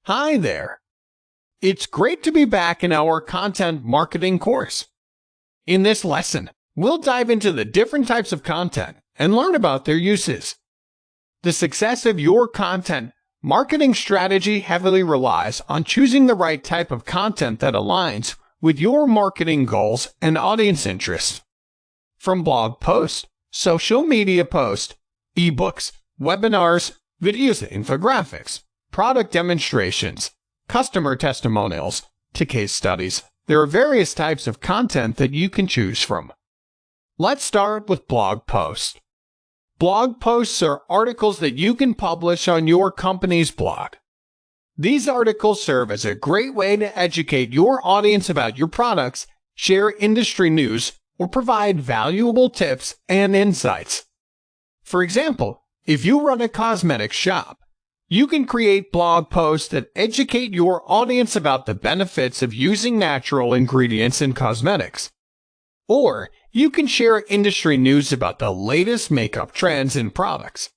Hi there. It's great to be back in our content marketing course. In this lesson, we'll dive into the different types of content and learn about their uses. The success of your content marketing strategy heavily relies on choosing the right type of content that aligns with your marketing goals and audience interests. From blog posts, social media posts, eBooks, webinars, videos, infographics, product demonstrations, customer testimonials, to case studies, there are various types of content that you can choose from. Let's start with blog posts. Blog posts are articles that you can publish on your company's blog. These articles serve as a great way to educate your audience about your products, share industry news, or provide valuable tips and insights. For example, if you run a cosmetics shop, you can create blog posts that educate your audience about the benefits of using natural ingredients in cosmetics. Or you can share industry news about the latest makeup trends and products.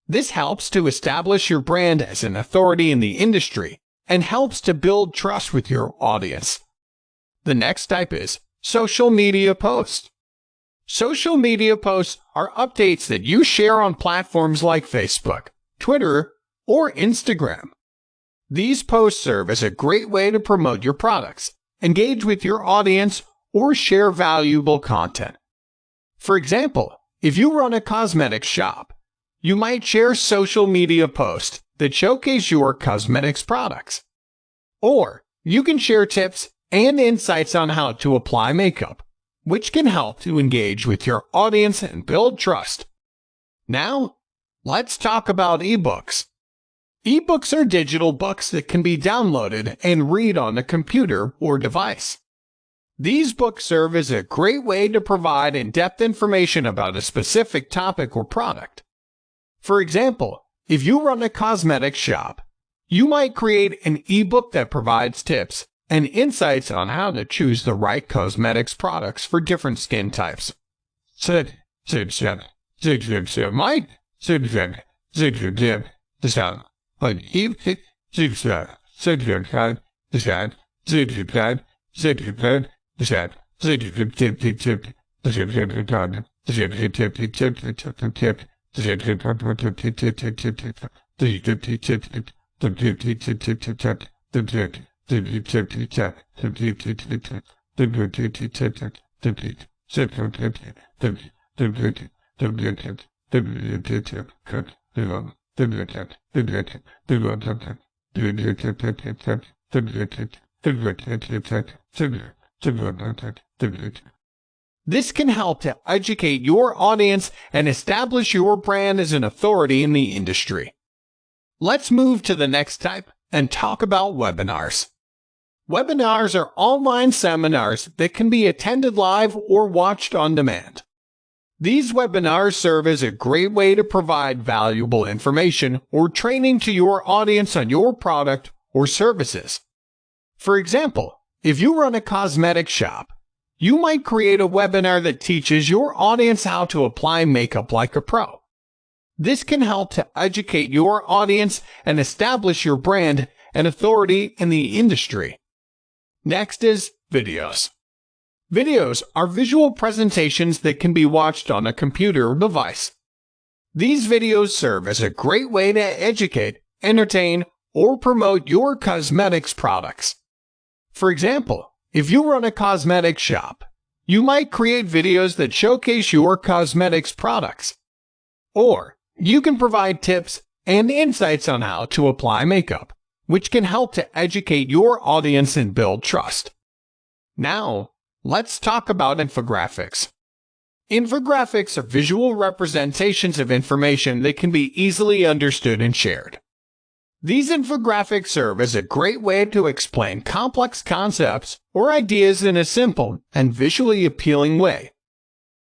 This helps to establish your brand as an authority in the industry and helps to build trust with your audience. The next type is social media posts. Social media posts are updates that you share on platforms like Facebook, Twitter, or Instagram. These posts serve as a great way to promote your products, engage with your audience, or share valuable content. For example, if you run a cosmetics shop, you might share social media posts that showcase your cosmetics products. Or you can share tips and insights on how to apply makeup, which can help to engage with your audience and build trust. Now, let's talk about eBooks. eBooks are digital books that can be downloaded and read on a computer or device. These books serve as a great way to provide in-depth information about a specific topic or product. For example, if you run a cosmetics shop, you might create an ebook that provides tips and insights on how to choose the right cosmetics products for different skin types. This can help to educate your audience and establish your brand as an authority in the industry. Let's move to the next type and talk about webinars. Webinars are online seminars that can be attended live or watched on demand. These webinars serve as a great way to provide valuable information or training to your audience on your product or services. For example, if you run a cosmetic shop, you might create a webinar that teaches your audience how to apply makeup like a pro. This can help to educate your audience and establish your brand and authority in the industry. Next is videos. Videos are visual presentations that can be watched on a computer or device. These videos serve as a great way to educate, entertain, or promote your cosmetics products. For example, if you run a cosmetics shop, you might create videos that showcase your cosmetics products. Or you can provide tips and insights on how to apply makeup, which can help to educate your audience and build trust. Now, let's talk about infographics. Infographics are visual representations of information that can be easily understood and shared. These infographics serve as a great way to explain complex concepts or ideas in a simple and visually appealing way.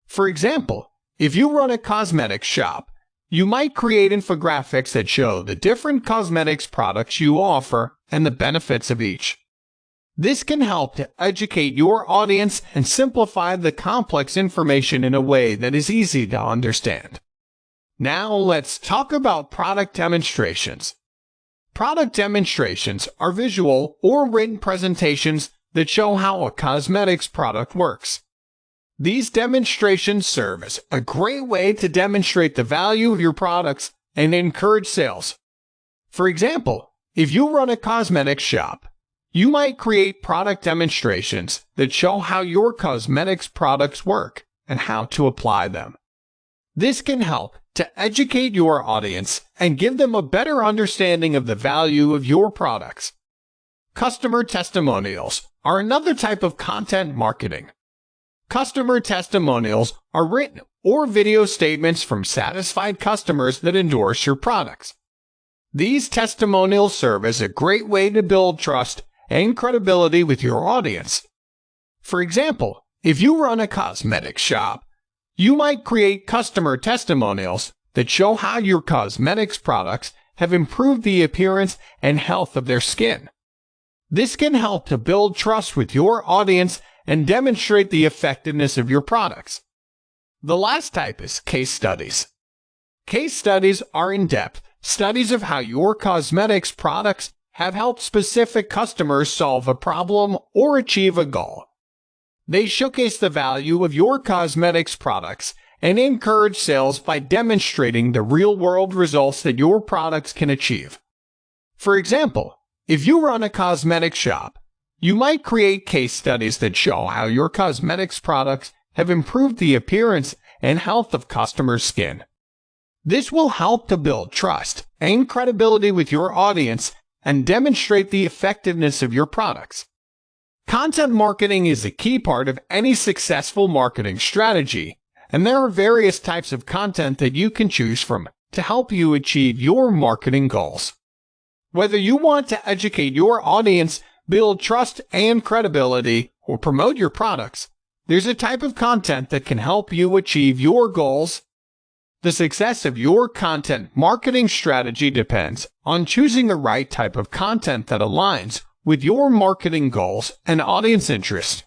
For example, if you run a cosmetics shop, you might create infographics that show the different cosmetics products you offer and the benefits of each. This can help to educate your audience and simplify the complex information in a way that is easy to understand. Now let's talk about product demonstrations. Product demonstrations are visual or written presentations that show how a cosmetics product works. These demonstrations serve as a great way to demonstrate the value of your products and encourage sales. For example, if you run a cosmetics shop, you might create product demonstrations that show how your cosmetics products work and how to apply them. This can help to educate your audience and give them a better understanding of the value of your products. Customer testimonials are another type of content marketing. Customer testimonials are written or video statements from satisfied customers that endorse your products. These testimonials serve as a great way to build trust and credibility with your audience. For example, if you run a cosmetics shop, you might create customer testimonials that show how your cosmetics products have improved the appearance and health of their skin. This can help to build trust with your audience and demonstrate the effectiveness of your products. The last type is case studies. Case studies are in-depth studies of how your cosmetics products have helped specific customers solve a problem or achieve a goal. They showcase the value of your cosmetics products and encourage sales by demonstrating the real-world results that your products can achieve. For example, if you run a cosmetics shop, you might create case studies that show how your cosmetics products have improved the appearance and health of customers' skin. This will help to build trust and credibility with your audience and demonstrate the effectiveness of your products. Content marketing is a key part of any successful marketing strategy, and there are various types of content that you can choose from to help you achieve your marketing goals. Whether you want to educate your audience, build trust and credibility, or promote your products, there's a type of content that can help you achieve your goals. The success of your content marketing strategy depends on choosing the right type of content that aligns with your marketing goals and audience interest.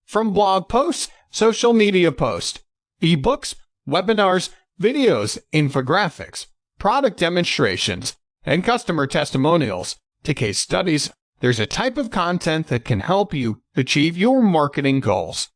From blog posts, social media posts, eBooks, webinars, videos, infographics, product demonstrations, and customer testimonials to case studies, there's a type of content that can help you achieve your marketing goals.